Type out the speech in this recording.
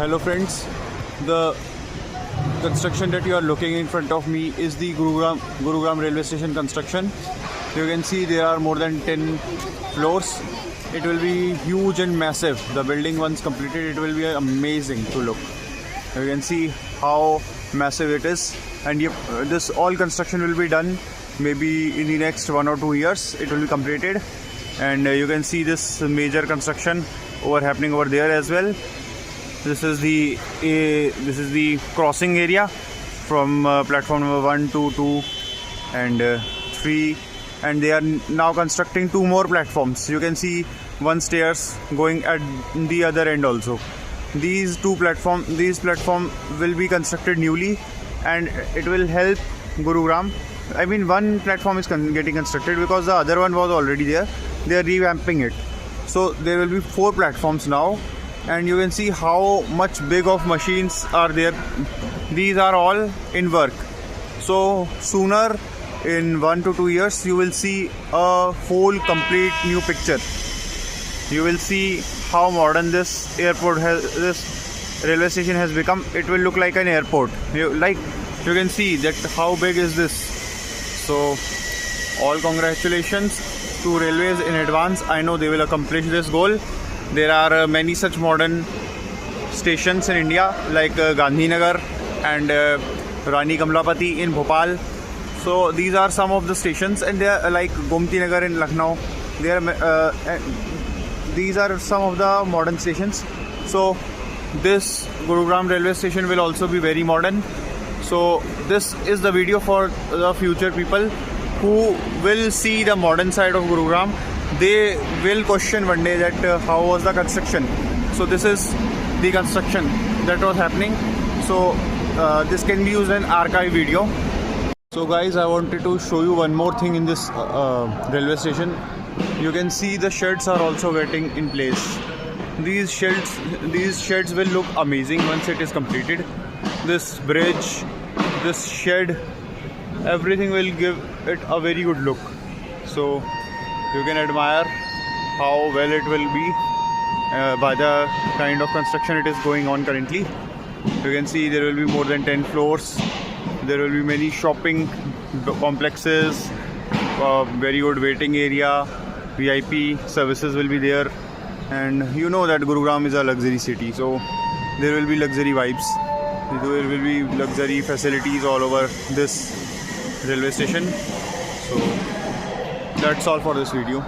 Hello friends, the construction that you are looking in front of me is the Gurugram railway station construction. You can see there are more than 10 floors. It will be huge and massive. The building once completed, it will be amazing to look. You can see how massive it is, and this all construction will be done maybe in the next 1 or 2 years. It will be completed, and you can see this major construction happening over there as well. This is the crossing area from platform number 1 to 2 and 3, and they are now constructing 2 more platforms. You can see one stairs going at the other end also. These platform will be constructed newly, and it will help Gurugram. I mean, one platform is getting constructed because the other one was already there. They are revamping it, so there will be 4 platforms now. And you can see how much big of machines are there. These are all in work, so sooner in 1 to 2 years you will see a whole complete new picture. You will see how modern this railway station has become. It will look like an airport. You can see that how big is this. So all congratulations to railways in advance. I know they will accomplish this goal. There are many such modern stations in India, like Gandhinagar and Rani Kamlapati in Bhopal. So these are some of the stations, and they are like Gomti Nagar in Lucknow. These are some of the modern stations. So this Gurugram railway station will also be very modern. So this is the video for the future people who will see the modern side of Gurugram. They will question one day that how was the construction. So this is the construction that was happening. So this can be used in archive video. So guys, I wanted to show you one more thing in this railway station. You can see the sheds are also getting in place. These sheds will look amazing once it is completed. This bridge, this shed, everything will give it a very good look. So you can admire how well it will be by the kind of construction it is going on currently. You can see there will be more than 10 floors. There will be many shopping complexes, very good waiting area, VIP services will be there. And you know that Gurugram is a luxury city, so there will be luxury vibes. There will be luxury facilities all over this railway station. So that's all for this video.